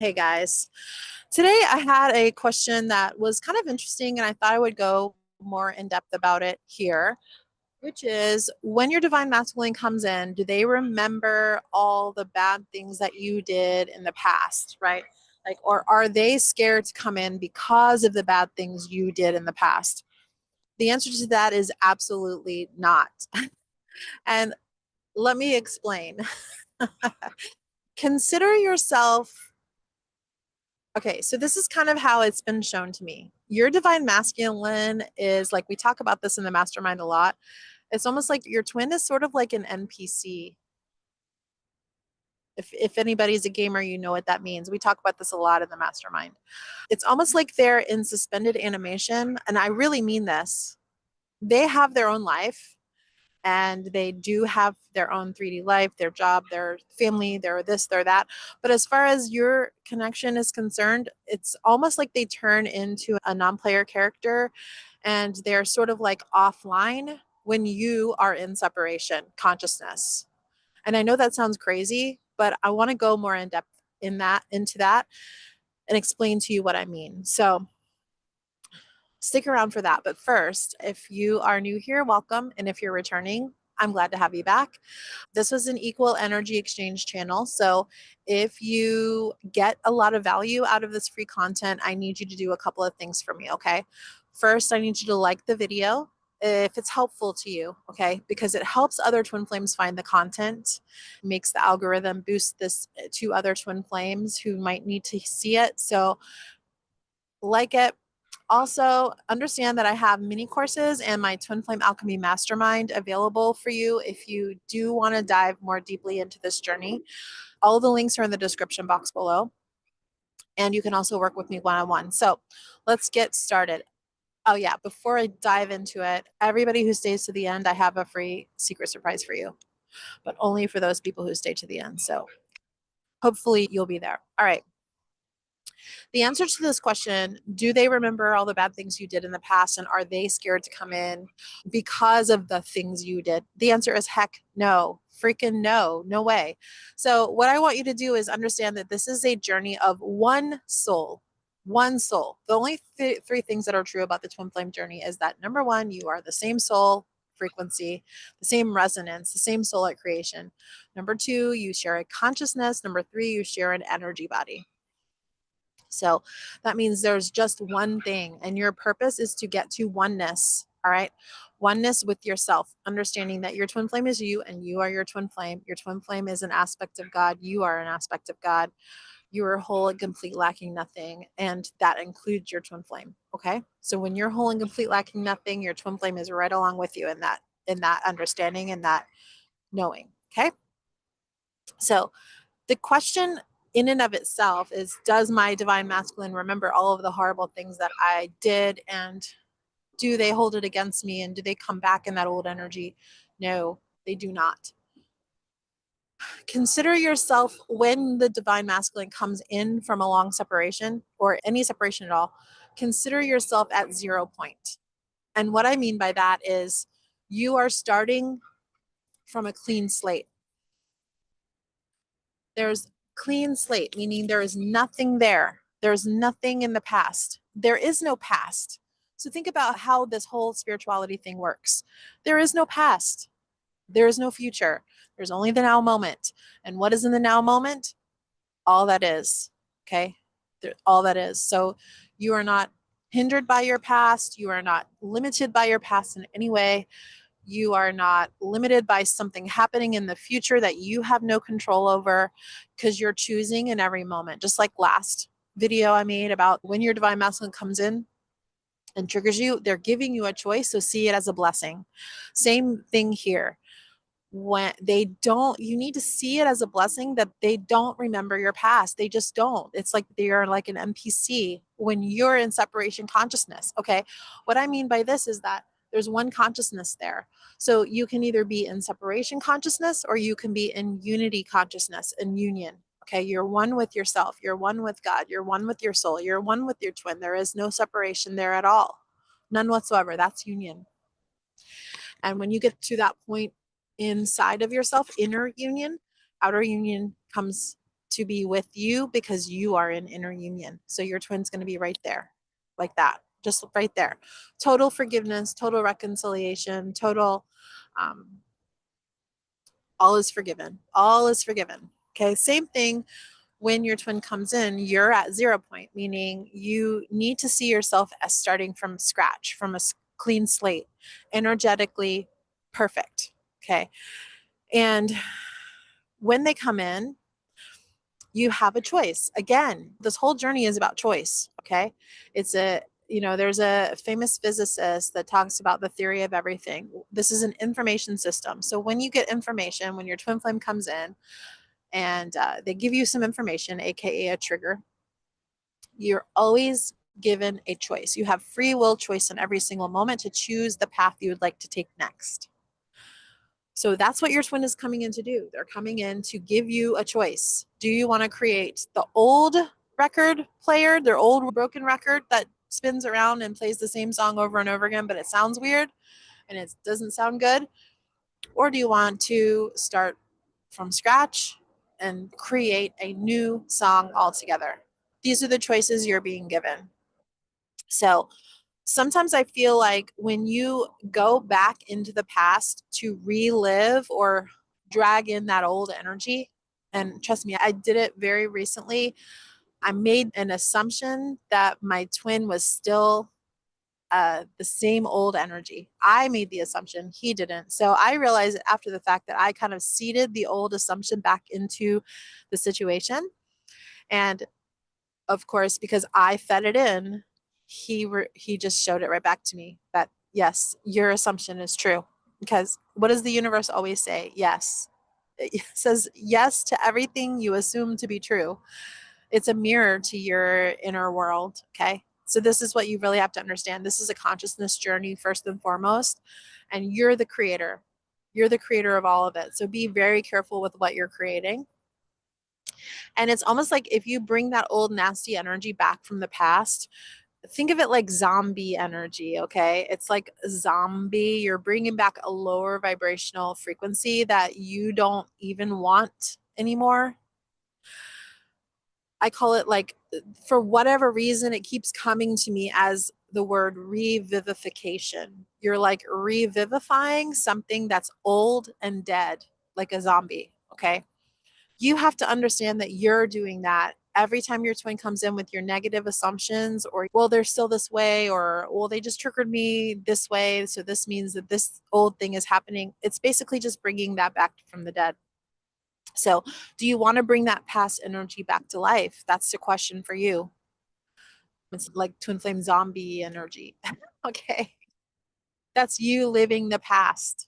Hey guys, today I had a question that was kind of interesting and I thought I would go more in depth about it here, which is when your divine masculine comes in, do they remember all the bad things that you did in the past, right? Like, or are they scared to come in because of the bad things you did in the past? The answer to that is absolutely not. And let me explain. Consider yourself. Okay, so this is kind of how it's been shown to me. Your divine masculine is like we talk about this in the mastermind a lot. It's almost like your twin is sort of like an NPC. If anybody's a gamer, you know what that means. We talk about this a lot in the mastermind. It's almost like they're in suspended animation, and I really mean this. They have their own life and they do have their own 3D life, their job, their family, their this, their that. But as far as your connection is concerned, it's almost like they turn into a non player character and they're sort of like offline when you are in separation consciousness. And I know that sounds crazy, but I want to go more in depth into that and explain to you what I mean. So stick around for that. But first, if you are new here, welcome. And if you're returning, I'm glad to have you back. This was an equal energy exchange channel. So if you get a lot of value out of this free content, I need you to do a couple of things for me, okay? First, I need you to like the video if it's helpful to you, okay? Because it helps other twin flames find the content, makes the algorithm boost this to other twin flames who might need to see it. So like it. Also, understand that I have mini courses and my Twin Flame Alchemy Mastermind available for you if you do want to dive more deeply into this journey. All the links are in the description box below. And you can also work with me one on one. So let's get started. Oh, yeah, before I dive into it, everybody who stays to the end, I have a free secret surprise for you, but only for those people who stay to the end. So hopefully you'll be there. All right. The answer to this question, do they remember all the bad things you did in the past and are they scared to come in because of the things you did? The answer is heck no. Freaking no, no way. So, what I want you to do is understand that this is a journey of one soul. One soul. The only three things that are true about the twin flame journey is that number one, you are the same soul frequency, the same resonance, the same soul at creation. Number two, you share a consciousness. Number three, you share an energy body. So that means there's just one thing, and your purpose is to get to oneness. All right. Oneness with yourself, understanding that your twin flame is you and you are your twin flame. Your twin flame is an aspect of God. You are an aspect of God. You are whole and complete, lacking nothing. And that includes your twin flame. Okay. So when you're whole and complete, lacking nothing, your twin flame is right along with you in that understanding and that knowing. Okay. So the question in and of itself is, does my divine masculine remember all of the horrible things that I did, and do they hold it against me, and do they come back in that old energy? No, they do not. Consider yourself when the divine masculine comes in from a long separation or any separation at all, consider yourself at 0 point. And what I mean by that is you are starting from a clean slate. There's clean slate, meaning there is nothing there. There's nothing in the past. There is no past. So think about how this whole spirituality thing works. There is no past. There is no future. There's only the now moment. And what is in the now moment? All that is. Okay? All that is. So you are not hindered by your past. You are not limited by your past in any way. You are not limited by something happening in the future that you have no control over because you're choosing in every moment. Just like last video I made about when your divine masculine comes in and triggers you, they're giving you a choice. So see it as a blessing. Same thing here. When they don't, you need to see it as a blessing that they don't remember your past. They just don't. It's like they are like an NPC when you're in separation consciousness. Okay. What I mean by this is that there's one consciousness there. So you can either be in separation consciousness or you can be in unity consciousness and union. Okay. You're one with yourself. You're one with God. You're one with your soul. You're one with your twin. There is no separation there at all. None whatsoever. That's union. And when you get to that point inside of yourself, inner union, outer union comes to be with you because you are in inner union. So your twin's going to be right there, like that, just right there. Total forgiveness, total reconciliation, total, all is forgiven. All is forgiven. Okay. Same thing when your twin comes in, you're at 0 point, meaning you need to see yourself as starting from scratch, from a clean slate, energetically perfect. Okay. And when they come in, you have a choice. Again, this whole journey is about choice. Okay. There's a famous physicist that talks about the theory of everything. This is an information system. So when you get information, when your twin flame comes in and they give you some information, AKA a trigger, you're always given a choice. You have free will choice in every single moment to choose the path you would like to take next. So that's what your twin is coming in to do. They're coming in to give you a choice. Do you want to create the old record player, their old broken record that spins around and plays the same song over and over again, but it sounds weird and it doesn't sound good? Or do you want to start from scratch and create a new song altogether? These are the choices you're being given. So sometimes I feel like when you go back into the past to relive or drag in that old energy, and trust me, I did it very recently. I made an assumption that my twin was still the same old energy. I made the assumption, he didn't. So I realized after the fact that I kind of seeded the old assumption back into the situation. And of course, because I fed it in, he just showed it right back to me that yes, your assumption is true. Because what does the universe always say? Yes. It says yes to everything you assume to be true. It's a mirror to your inner world. Okay. So this is what you really have to understand. This is a consciousness journey first and foremost, and you're the creator. You're the creator of all of it. So be very careful with what you're creating. And it's almost like if you bring that old nasty energy back from the past, think of it like zombie energy, okay? It's like a zombie. You're bringing back a lower vibrational frequency that you don't even want anymore. I call it like, for whatever reason, it keeps coming to me as the word revivification. You're like revivifying something that's old and dead, like a zombie, okay? You have to understand that you're doing that every time your twin comes in with your negative assumptions, or, well, they're still this way, or, well, they just triggered me this way. So this means that this old thing is happening. It's basically just bringing that back from the dead. So, do you want to bring that past energy back to life? That's the question for you. It's like twin flame zombie energy. Okay. That's you living the past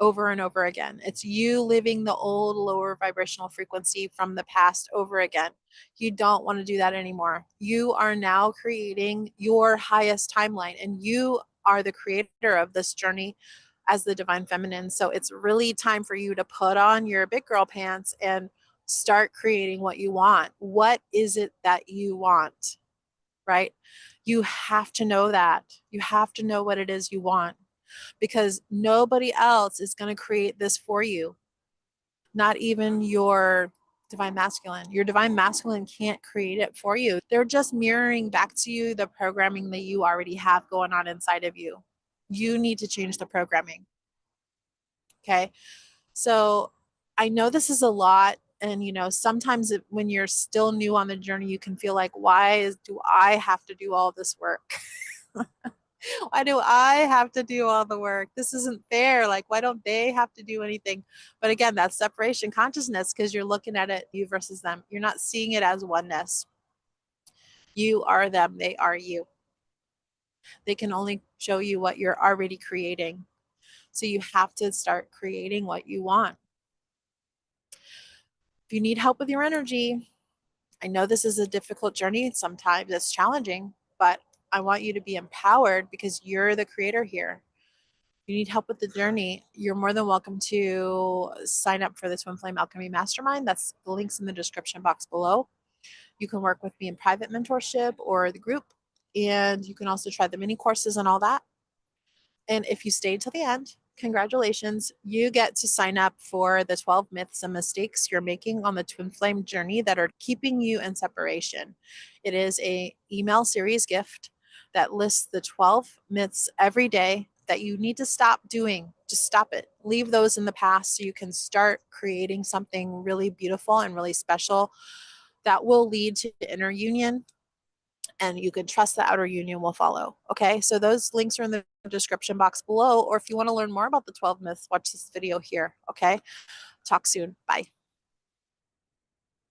over and over again. It's you living the old lower vibrational frequency from the past over again. You don't want to do that anymore. You are now creating your highest timeline, and you are the creator of this journey as the divine feminine. So it's really time for you to put on your big girl pants and start creating what you want. What is it that you want? Right? You have to know that. You have to know what it is you want, because nobody else is going to create this for you. Not even your divine masculine. Your divine masculine can't create it for you. They're just mirroring back to you the programming that you already have going on inside of you. You need to change the programming. Okay. So I know this is a lot. And, sometimes when you're still new on the journey, you can feel like, do I have to do all this work? Why do I have to do all the work? This isn't fair. Like, why don't they have to do anything? But again, that's separation consciousness, because you're looking at it, you versus them. You're not seeing it as oneness. You are them. They are you. They can only show you what you're already creating. So you have to start creating what you want. If you need help with your energy, I know this is a difficult journey. Sometimes it's challenging, but I want you to be empowered because you're the creator here. You need help with the journey, you're more than welcome to sign up for the Twin Flame Alchemy Mastermind. That's the links in the description box below. You can work with me in private mentorship or the group, and you can also try the mini courses and all that. And if you stay till the end, Congratulations. You get to sign up for the 12 myths and mistakes you're making on the twin flame journey that are keeping you in separation. It is a email series gift that lists the 12 myths every day that you need to stop doing. Just stop it. Leave those in the past so you can start creating something really beautiful and really special that will lead to inner union, and you can trust the outer union will follow. Okay, so those links are in the description box below, or if you want to learn more about the 12 myths, watch this video here. Okay, talk soon. Bye.